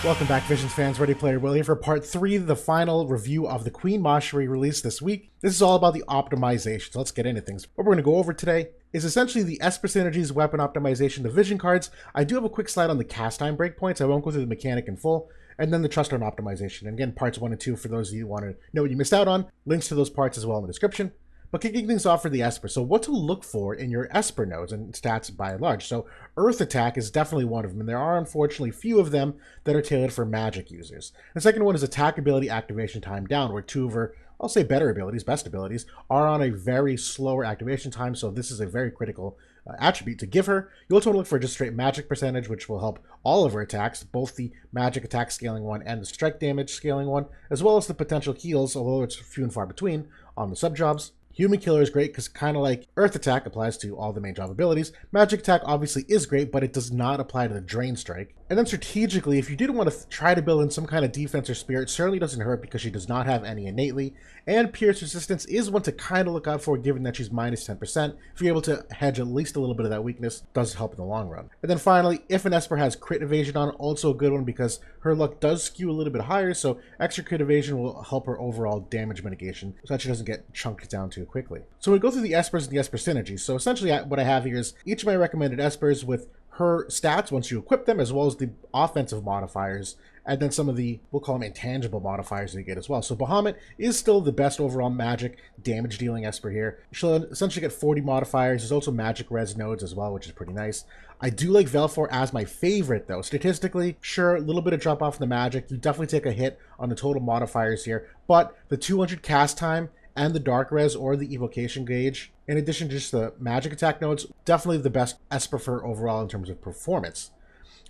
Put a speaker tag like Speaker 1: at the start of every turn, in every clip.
Speaker 1: Welcome back, Visions fans. Ready Player Will here for part 3, the final review of the Queen Macherie release this week. This is all about the optimization, so let's get into things. What we're going to go over today is essentially the Esper Synergies, Weapon Optimization, the Vision cards. I do have a quick slide on the cast time breakpoints. I won't go through the mechanic in full. And then the Truststone optimization. And again, parts 1 and 2 for those of you who want to know what you missed out on. Links to those parts as well in the description. But kicking things off for the Esper, so what to look for in your Esper nodes and stats by and large. So Earth Attack is definitely one of them, and there are unfortunately few of them that are tailored for magic users. The second one is Attack Ability Activation Time Down, where two of her, I'll say better abilities, best abilities, are on a very slower activation time, so this is a very critical attribute to give her. You also want to look for just straight magic percentage, which will help all of her attacks, both the magic attack scaling one and the strike damage scaling one, as well as the potential heals, although it's few and far between, on the sub-jobs. Human Killer is great because kind of like Earth Attack applies to all the main job abilities. Magic Attack obviously is great, but it does not apply to the Drain Strike. And then strategically, if you did want to try to build in some kind of defense or spirit, certainly doesn't hurt because she does not have any innately. And Pierce Resistance is one to kind of look out for, given that she's minus 10%. If you're able to hedge at least a little bit of that weakness, does help in the long run. And then finally, if an Esper has crit evasion on, also a good one because her luck does skew a little bit higher, so extra crit evasion will help her overall damage mitigation so that she doesn't get chunked down too quickly. So we go through the Espers and the Esper synergies. So essentially what I have here is each of my recommended Espers with her stats once you equip them, as well as the offensive modifiers, and then some of the, we'll call them intangible modifiers that you get as well. So Bahamut is still the best overall magic damage dealing Esper here. She'll essentially get 40 modifiers. There's also magic res nodes as well, which is pretty nice. I do like Velfor as my favorite though. Statistically, sure, a little bit of drop off in the magic. You definitely take a hit on the total modifiers here, but the 200 cast time and the Dark Res or the Evocation Gauge, in addition to just the magic attack nodes, definitely the best Esper for overall in terms of performance.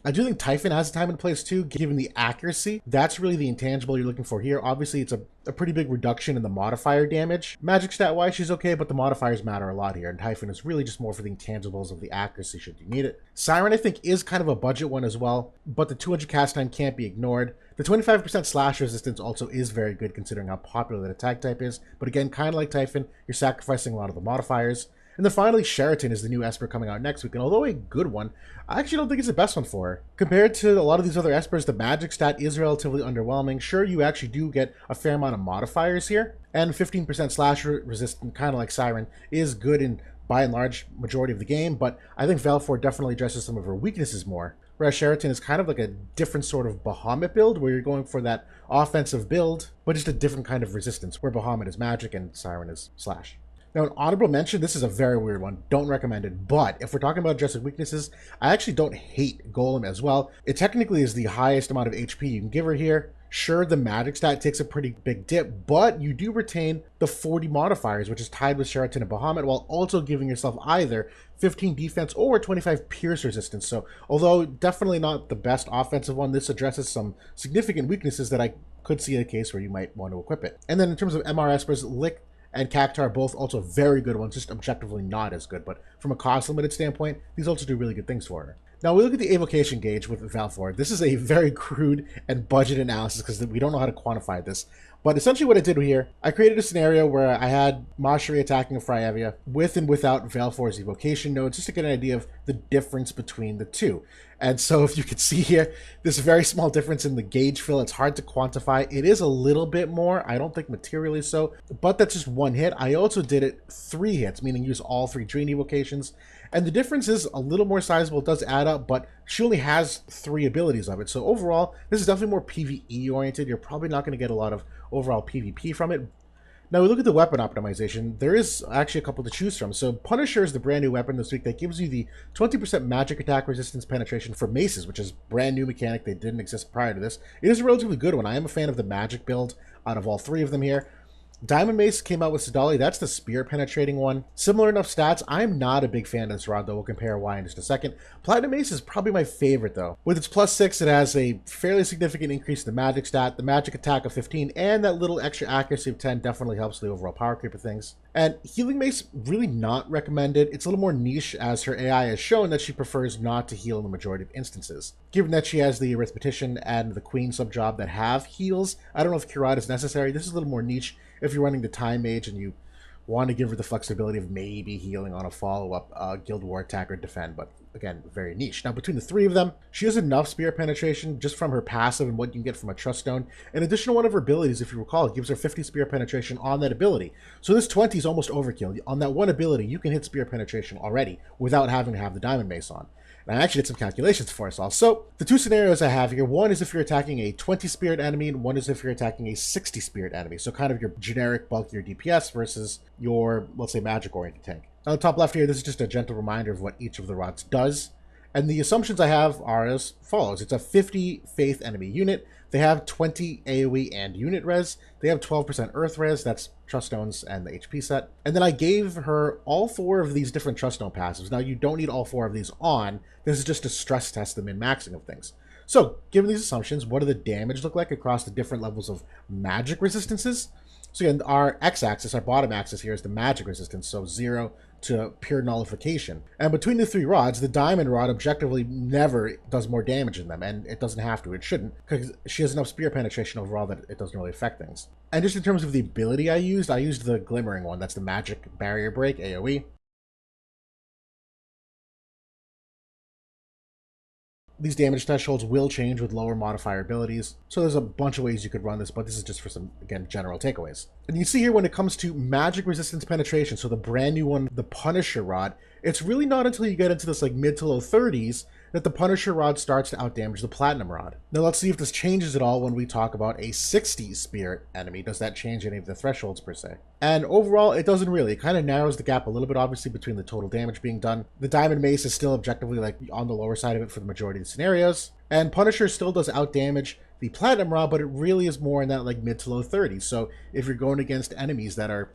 Speaker 1: I do think Typhon has a time and place too, given the accuracy. That's really the intangible you're looking for here. Obviously, it's a pretty big reduction in the modifier damage. Magic stat-wise, she's okay, but the modifiers matter a lot here, and Typhon is really just more for the intangibles of the accuracy should you need it. Siren, I think, is kind of a budget one as well, but the 200 cast time can't be ignored. The 25% slash resistance also is very good considering how popular that attack type is, but again, kind of like Typhon, you're sacrificing a lot of the modifiers. And then finally, Sheraton is the new Esper coming out next week, and although a good one, I actually don't think it's the best one for her. Compared to a lot of these other Espers, the magic stat is relatively underwhelming. Sure, you actually do get a fair amount of modifiers here, and 15% slash resistant, kind of like Siren, is good in, by and large, majority of the game, but I think Velfor definitely addresses some of her weaknesses more. Whereas Sheraton is kind of like a different sort of Bahamut build, where you're going for that offensive build, but just a different kind of resistance, where Bahamut is magic and Siren is slash. Now, an honorable mention, this is a very weird one. Don't recommend it. But if we're talking about addressing weaknesses, I actually don't hate Golem as well. It technically is the highest amount of HP you can give her here. Sure, the magic stat takes a pretty big dip, but you do retain the 40 modifiers, which is tied with Sheraton and Bahamut, while also giving yourself either 15 defense or 25 pierce resistance. So, although definitely not the best offensive one, this addresses some significant weaknesses that I could see a case where you might want to equip it. And then in terms of MR Espers, Lick and Cactar, both also very good ones, just objectively not as good. But from a cost limited standpoint, these also do really good things for her. Now we look at the Evocation Gauge with Velfor. This is a very crude and budget analysis because we don't know how to quantify this. But essentially what I did here, I created a scenario where I had Macherie attacking a Fryevia with and without Velfor's Evocation nodes, just to get an idea of the difference between the two. And so if you can see here, this very small difference in the gauge fill, it's hard to quantify. It is a little bit more, I don't think materially so, but that's just one hit. I also did it 3 hits, meaning use all 3 Drain Evocations. And the difference is a little more sizable, it does add up, but she only has 3 abilities of it. So overall, this is definitely more PvE oriented. You're probably not going to get a lot of overall PvP from it. Now we look at the weapon optimization. There is actually a couple to choose from. So Punisher is the brand new weapon this week that gives you the 20% magic attack resistance penetration for maces, which is brand new mechanic. They didn't exist prior to this. It is a relatively good one. I am a fan of the magic build out of all 3 of them here. Diamond Mace came out with Sadali. That's the spear penetrating one. Similar enough stats. I'm not a big fan of this rod, though. We'll compare why in just a second. Platinum Mace is probably my favorite, though. With its +6, it has a fairly significant increase in the magic stat, the magic attack of 15, and that little extra accuracy of 10 definitely helps the overall power creep of things. And Healing Mace, really not recommended. It's a little more niche, as her AI has shown that she prefers not to heal in the majority of instances. Given that she has the Arithmetician and the Queen sub-job that have heals, I don't know if Curate is necessary. This is a little more niche if you're running the Time Mage and you want to give her the flexibility of maybe healing on a follow-up Guild War attack or defend, but again, very niche. Now, between the three of them, she has enough spirit penetration just from her passive and what you can get from a Truststone. An additional one of her abilities, if you recall, it gives her 50 spirit penetration on that ability. So this 20 is almost overkill. On that one ability, you can hit spirit penetration already without having to have the Diamond Mace on. And I actually did some calculations for us all. So the two scenarios I have here, one is if you're attacking a 20 spirit enemy, and one is if you're attacking a 60 spirit enemy. So kind of your generic bulkier DPS versus your, let's say, magic-oriented tank. On the top left here, this is just a gentle reminder of what each of the rods does. And the assumptions I have are as follows. It's a 50 faith enemy unit. They have 20 AoE and unit res. They have 12% earth res. That's Truststones and the HP set. And then I gave her all 4 of these different Truststone passives. Now, you don't need all 4 of these on. This is just to stress test the min-maxing of things. So, given these assumptions, what do the damage look like across the different levels of magic resistances? So again, our x-axis, our bottom axis here is the magic resistance, so 0 to pure nullification. And between the 3 rods, the diamond rod objectively never does more damage than them, and it doesn't have to, it shouldn't, because she has enough spear penetration overall that it doesn't really affect things. And just in terms of the ability I used the glimmering one, that's the magic barrier break, AoE. These damage thresholds will change with lower modifier abilities, so there's a bunch of ways you could run this, but this is just for some, again, general takeaways. And you see here when it comes to magic resistance penetration, so the brand new one, the Punisher Rod, it's really not until you get into this like mid to low 30s that the Punisher Rod starts to outdamage the Platinum Rod. Now let's see if this changes at all when we talk about a 60 spirit enemy. Does that change any of the thresholds per se? And overall, it doesn't really. It kind of narrows the gap a little bit, obviously, between the total damage being done. The Diamond Mace is still objectively like on the lower side of it for the majority of the scenarios. And Punisher still does outdamage the Platinum Rod, but it really is more in that like mid to low 30s. So if you're going against enemies that are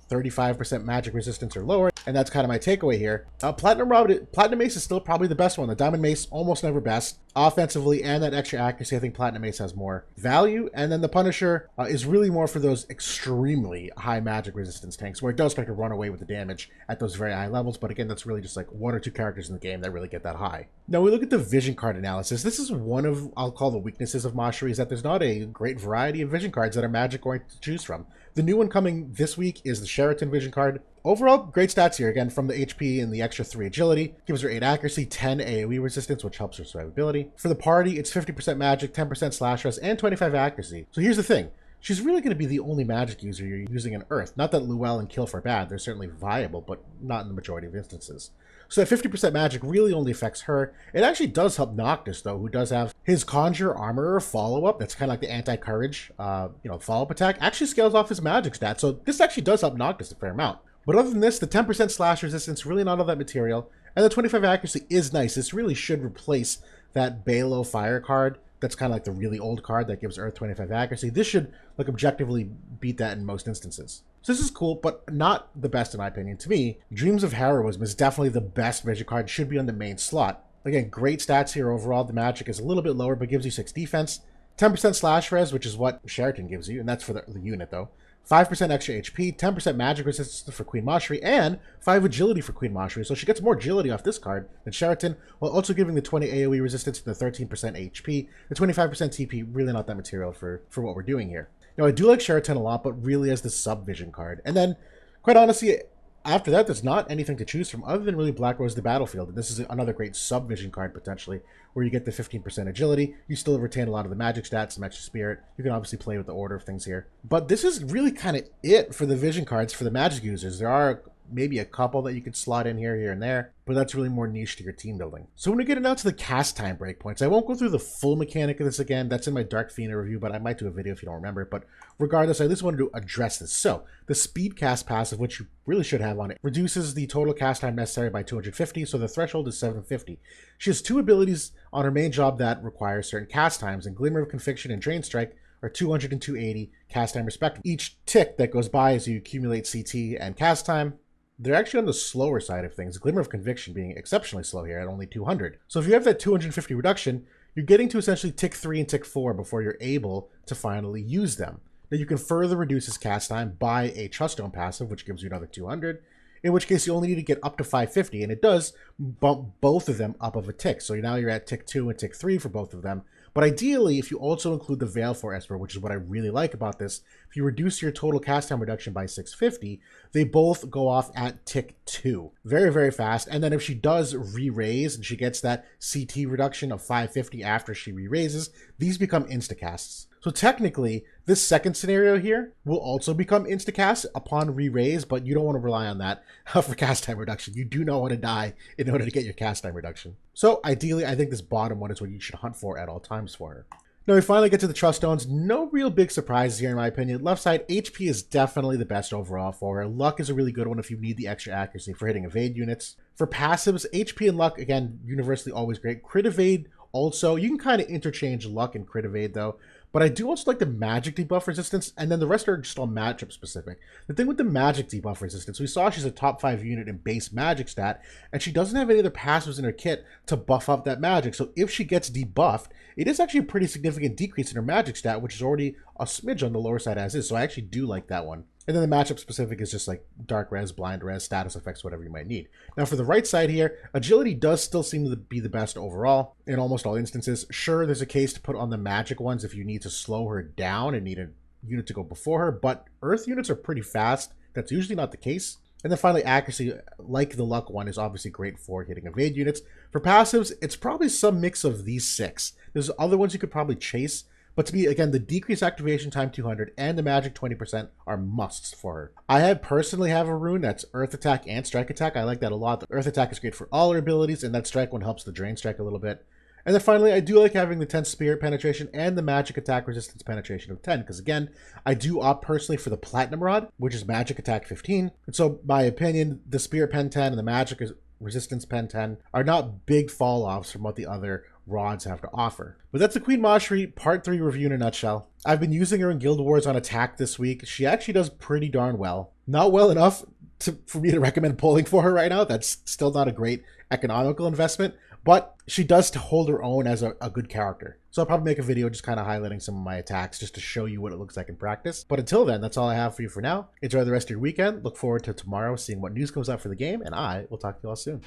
Speaker 1: 35% magic resistance or lower, and that's kind of my takeaway here. Platinum Mace is still probably the best one. The Diamond Mace, almost never best. Offensively and that extra accuracy, I think Platinum Mace has more value. And then the Punisher is really more for those extremely high magic resistance tanks, where it does start to run away with the damage at those very high levels. But again, that's really just like 1 or 2 characters in the game that really get that high. Now we look at the vision card analysis. This is one of, I'll call the weaknesses of Macherie, is that there's not a great variety of vision cards that are magic oriented to choose from. The new one coming this week is the Sheraton vision card. Overall, great stats here. Again, from the HP and the extra 3 agility. Gives her 8 accuracy, 10 AoE resistance, which helps her survivability. For the party, it's 50% magic, 10% slash res, and 25 accuracy. So here's the thing. She's really going to be the only magic user you're using in Earth. Not that Luel and Kilf are bad. They're certainly viable, but not in the majority of instances. So that 50% magic really only affects her. It actually does help Noctis, though, who does have his Conjure Armorer follow-up. That's kind of like the anti-courage, follow-up attack. Actually scales off his magic stat. So this actually does help Noctis a fair amount. But other than this, the 10% slash resistance, really not all that material. And the 25 accuracy is nice. This really should replace that Balo Fire card. That's kind of like the really old card that gives Earth 25 accuracy. This should, like, objectively beat that in most instances. So this is cool, but not the best in my opinion. To me, Dreams of Heroism is definitely the best vision card. Should be on the main slot. Again, great stats here overall. The magic is a little bit lower, but gives you 6 defense. 10% slash res, which is what Sheraton gives you, and that's for the unit, though. 5% extra HP, 10% magic resistance for Queen Macherie, and 5 agility for Queen Macherie. So she gets more agility off this card than Sheraton, while also giving the 20 AoE resistance and the 13% HP. The 25% TP, really not that material for what we're doing here. Now, I do like Sheraton a lot, but really as the sub-vision card. And then, quite honestly, after that, there's not anything to choose from other than really Black Rose the Battlefield. And this is another great sub-vision card, potentially, where you get the 15% agility. You still retain a lot of the magic stats, some extra spirit. You can obviously play with the order of things here. But this is really kind of it for the vision cards for the magic users. There are maybe a couple that you could slot in here and there, but that's really more niche to your team building. So when we get out to the cast time breakpoints, I won't go through the full mechanic of this again. That's in my Dark Fiend review, but I might do a video if you don't remember it. But regardless, I at least wanted to address this. So the speed cast passive, which you really should have on it, reduces the total cast time necessary by 250, so the threshold is 750. She has 2 abilities on her main job that require certain cast times, and Glimmer of Conviction and Drain Strike are 200 and 280 cast time respectively. Each tick that goes by as you accumulate CT and cast time, they're actually on the slower side of things, Glimmer of Conviction being exceptionally slow here at only 200. So if you have that 250 reduction, you're getting to essentially tick 3 and tick 4 before you're able to finally use them. Now you can further reduce his cast time by a Truststone passive, which gives you another 200, in which case you only need to get up to 550, and it does bump both of them up of a tick. So now you're at tick 2 and tick 3 for both of them. But ideally, if you also include the Veil for Esper, which is what I really like about this, if if you reduce your total cast time reduction by 650, they both go off at tick 2. Very, very fast. And then if she does re-raise and she gets that CT reduction of 550 after she re-raises, these become instacasts. So technically, this second scenario here will also become instacast upon re-raise, but you don't want to rely on that for cast time reduction. You do not want to die in order to get your cast time reduction. So ideally, I think this bottom one is what you should hunt for at all times for her. Now we finally get to the Truststones. No real big surprises here in my opinion. Left side, HP is definitely the best overall for her. Luck is a really good one if you need the extra accuracy for hitting evade units. For passives, HP and Luck, again, universally always great. Crit evade also, you can kind of interchange Luck and Crit evade though. But I do also like the magic debuff resistance, and then the rest are just all matchup specific. The thing with the magic debuff resistance, we saw she's a top 5 unit in base magic stat, and she doesn't have any other passives in her kit to buff up that magic. So if she gets debuffed, it is actually a pretty significant decrease in her magic stat, which is already a smidge on the lower side as is. So I actually do like that one. And then the matchup specific is just like dark res, blind res, status effects, whatever you might need. Now for the right side here, agility does still seem to be the best overall in almost all instances. Sure, there's a case to put on the magic ones if you need to slow her down and need a unit to go before her, but earth units are pretty fast. That's usually not the case. And then finally, accuracy, like the luck one, is obviously great for hitting evade units. For passives, it's probably some mix of these 6. There's other ones you could probably chase, but to me, again, the decreased activation time 200 and the magic 20% are musts for her. I personally have a rune that's Earth Attack and Strike Attack. I like that a lot. The Earth Attack is great for all her abilities, and that Strike one helps the Drain Strike a little bit. And then finally, I do like having the 10 Spirit Penetration and the Magic Attack Resistance Penetration of 10, because again, I do opt personally for the Platinum Rod, which is Magic Attack 15. And so, my opinion, the Spirit Pen 10 and the Magic Resistance Pen 10 are not big fall-offs from what the other rods have to offer. But that's the Queen Macherie Part 3 review in a nutshell. I've been using her in Guild Wars on attack this week. She actually does pretty darn well. Not well enough for me to recommend pulling for her right now. That's still not a great economical investment, but she does to hold her own as a good character. So I'll probably make a video just kind of highlighting some of my attacks just to show you what it looks like in practice. But until then, that's all I have for you for now. Enjoy the rest of your weekend. Look forward to tomorrow seeing what news comes out for the game, and I will talk to you all soon.